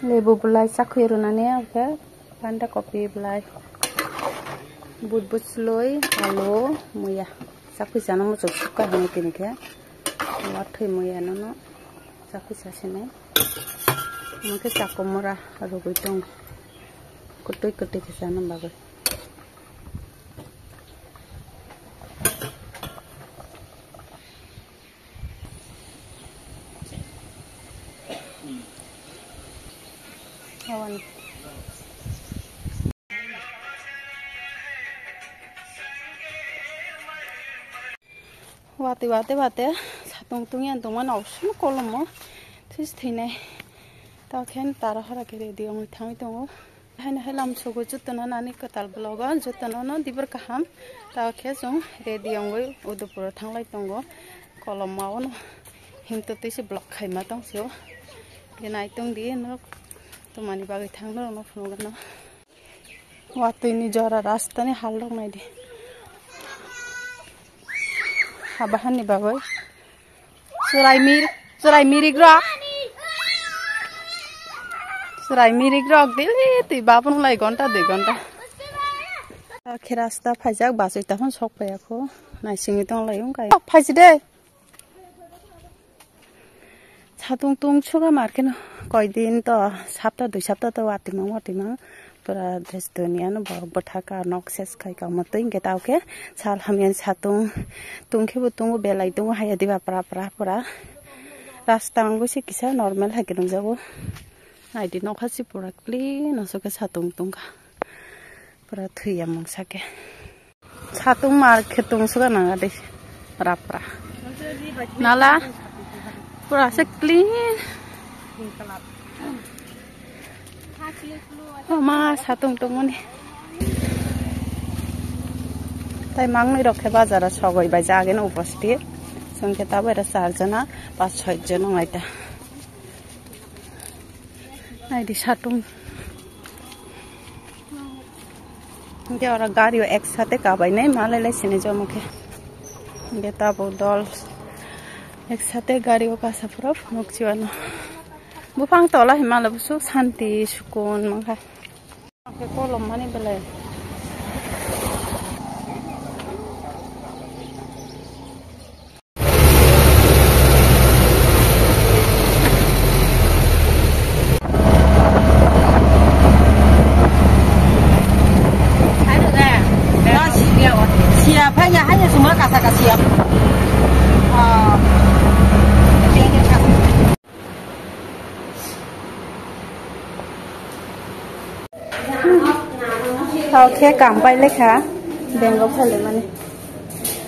Lebu belai sakui runane oke. Panda kopi belai. But suloi alo muya. Sakui sana mo suka hani kini ke. Wathi muya no. Sakui sasine. Mungkin sakomora aru goitong. Kutui ke sana bagai. Kawan. Wate satung yang tuman ausum kolom terus thine tau khen tara hara kere diong thang tongo haina helam sogo jutana nani katal bloga jutana no dibur kaham tau khe jong ready ongoi udupur thanglai tongo kolom mawo no himto tise block khaima tongso genai tong di no tumani bagai thangno no phunga no watini jora rasta ni haldong nai di habahan ni bagai surai mirik rok dili tui babun lai gonta 2 gonta akhe rasta phaijak basui tahon sok payakho nai singi tong lai ung kai phaiji de chatung tung chuga marken koidin to sapta 2 sapta to watimang pura destonian borok bathaka nok ses khai ka matin ke tauke sal hamian chatung tungkhe butung belai tung haya diba pra pura rasta angu se kisa normal hakirung jago aidi nokhasi pura clean asoke chatung tungka pura thuya mungsake chatung mar khetung suga nanga de pra nala pura se clean ma satung tungoni tai mangnoi rokhe bazara sogoi bai jagen upasti songke tabera 4 jana 5-6 jana ngaita aidi satung ge ora gario eksate kabai nai malai sine jomukhe ge tabo dol eksate gario ka sapro nokchiwano bufang tola himala busu santi sukun mangha ke kolom mani bele siap hanya semua kata siap Oke, kampai lekha bengo phale mane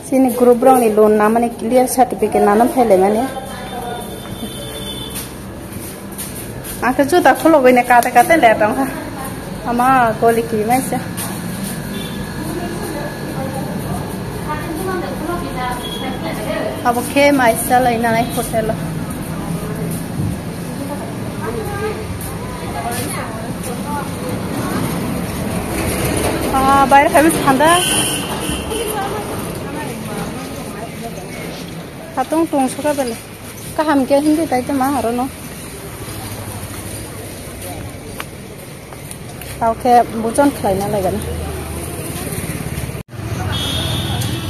sini group rong ni loan na mane clear certificate na nam phale mane aka juta kholo bene kata le tang ha ama goli ki maisa abo ke maisa laina nai hotel bayar habis handa hatung tung suka bele kaham ke hindi tai te ma haro no tauke bujon khlai na lagan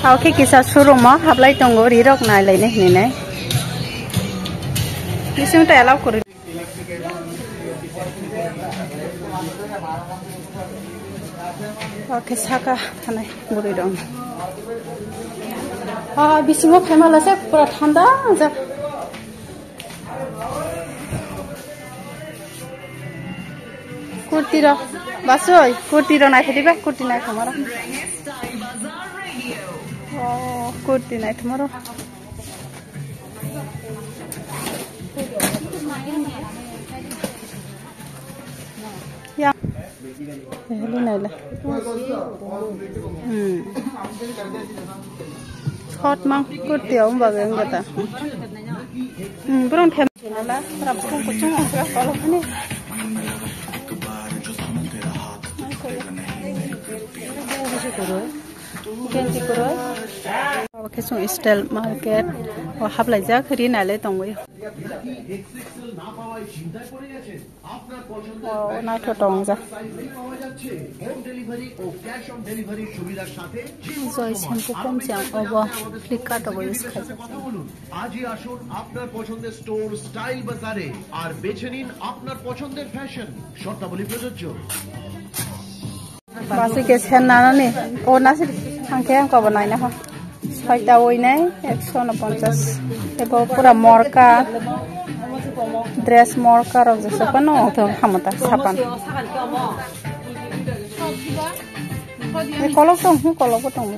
tauke kisa suru ma hablai tongo ri rok nai lai ne hni nai kisung ta allow kori oke saka tanai buri dong bisingo phaimala se pura thanda ja kurti ro basoi kurti ro nai khediba kurti nai khamara kurti nai tomorrow ya hello naila hot mang kurti om bagang gata bron them nala rabbu ko chung asra kalo khane Ganti kuro. Oke sung style market. Oh hablai ja khri nale tongoi. Oh na to tong ja. Joy shampoo kom jam obo Flipkart obo use khai. আজই আসুন আপনার পছন্দের store style বাজারে আর বেছে নিন আপনার পছন্দের fashion শর্তাবলী প্রযোজ্য Basi ke sen na ni o na si thangke am ko banai na ha soita oi nai 150 ebo pura morka dress morka ro je sapano to hamata sapan e kolok tong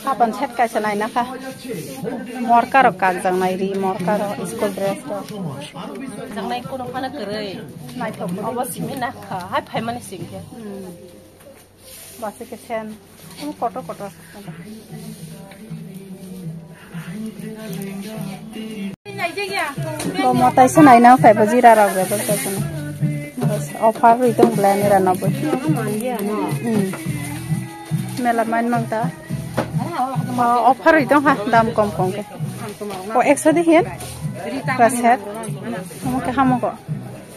Kapan set kaisa nai na kha morka ro kak jang nai ri morka ro school dress ro jang nai ko phana korei nai thom obo simi na kha hai phai mane singke basi ke sen kotor Bo motai se nai na phai baji ra ra ga ba sa na offer ri tong plan ni ra na bo Melaman mang ta offer ri tong ha dam kom ke ko 100 de hian ka set ke hamo ko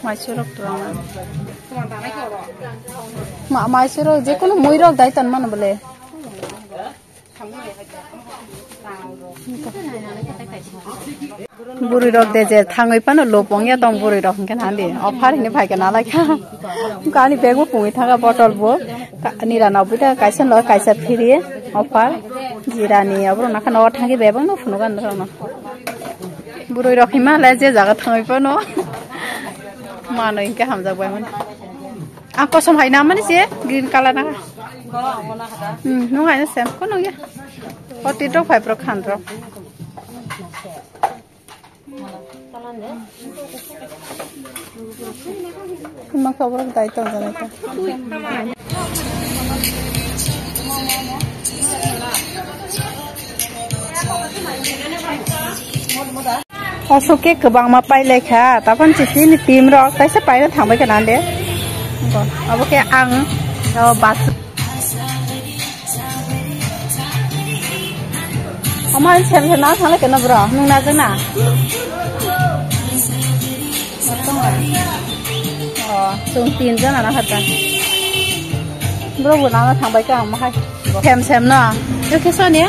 mai surok to mai suro je kono moi rok dai tan man bole Buri rok de je thangai pano lopong ya tong buri rok kan handi offer ni phai kana la kha kani bag bo pungi thaga bottle bo ni ra na buta kaisa lo kaisa free offer jira ni abro na khana thangi bebang no phunu gan ro na buri rok hima la je jaga thangai pano mano inke hamjak bai man a kosom hai na mani je green color na no hai na sem kono ya 40 tok 5 rok khan ro Kumang kabar tayo tong jana ta. Osuke kebang ma pai lekha, tapan cici ni tim ro, kaisa pai na thangbai kana de. Abo ke ang bas. Ama sem na thangla kana bro, nung na jana. Chung tin rất là nó thật ra bro vừa nào nó thằng bấy cả mà hay xem nó cái sao nhé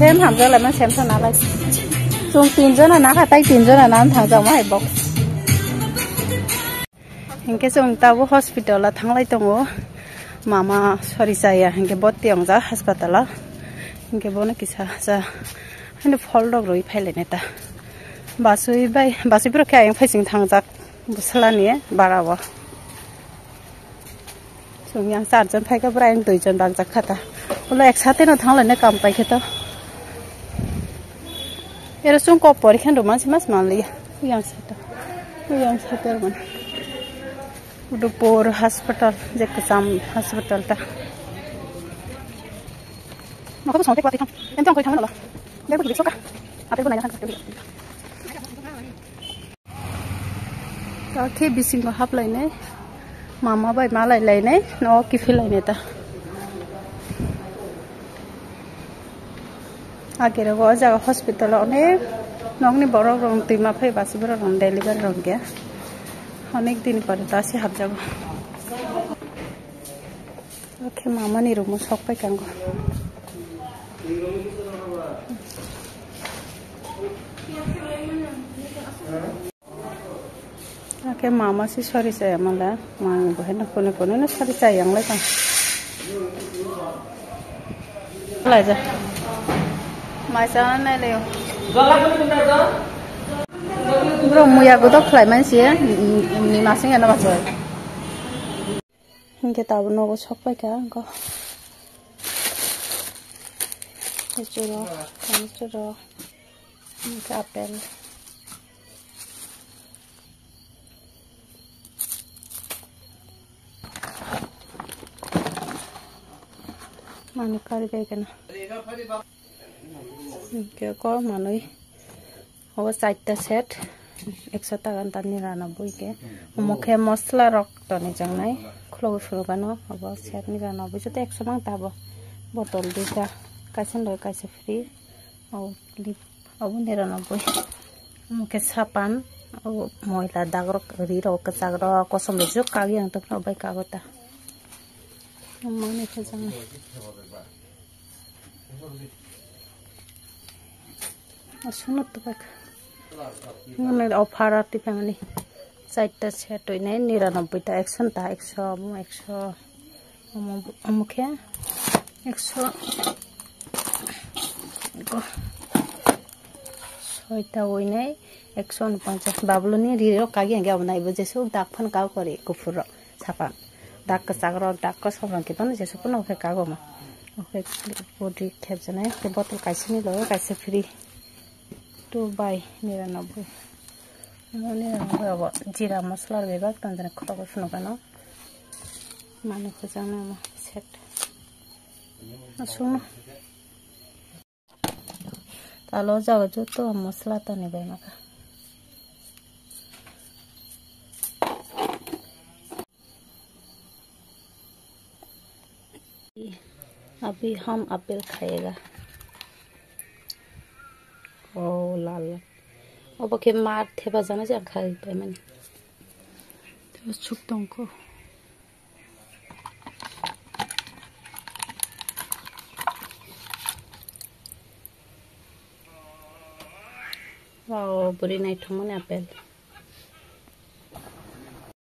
xem hàm giờ là nó xem sao nào lại chung tin rất là nó tay tin rất là nó thằng chồng hay box hình cái chung tao vô hospital là thằng lại tung Mama sorry saya hingke bot tiang ja hospital hingke bona kisa ja hine phol dog roi phaile neta basui pro kya yang phaising thang jak busala ni barawa sungyang sar jon phai ka brain dui jon bang jak khata bola ek sathe na thang lane kam pai kheta era sung ko por khan roman mas manli yang sata man Udupur hospital je kesam hospital ta maka tu sampai kuat itu yang kau thamang lah dia begitu suka apa pun nanya kan kau ke bising ko hap lai ne mama bai ma lai ne no ki fil lai ne ta agera go jaga hospital one nongni borok rong tima phai basi borok rong deliver rong ge অনেক দিন পরে Tashi hub যাব ওকে মামা নি room সব পাই কাঙ্গ ওকে মামা C sorry চাই আমালা মাং বহে না কোনে না সরি চাই আংলাই কাং লাই যা মাইসা নাই লেও Bro muya godok khlai mansi ni masing ana basoi hingke tabu nogo sokpai ka go churo kanchuro hingke apel mani kari gai kana Ko manui obo 4ta set 100 টাকা tan 99 ke mokhe mosla rok toni jangnai khlogo phurubano obo set 99 jote 100 mang tabo botol duita kaisen loi kaise free obo clip obo 99 mokhe sapan obo moila dagrok ri rok kachagro kosom juk kagi ang tokno bai kagota mane khajangnai sunat to bak mane offer ati family 4ta set toy nai 99 ta 100 ta 100 mokhe 100 6ta oy nai 150 babloni riro kagi ang abnai bo jesu dak phan kaw kori kufur sapa dak ka sagro dak ka sabran ke ton jesu kono ke kago ma oke body khep janai ke bottle kaisini lo kaise free to buy 99 mone abo jira masla bebak tan jana khogo suno kano mane khojana ma set asuno talo jago joto masla ta ne bai maka अभी हम Apple खाएगा ओ लाल अब के मार थे बजाना जा खाई पे मैंने तो छुपतों को वाओ बुरी नहीं ठमने एप्पल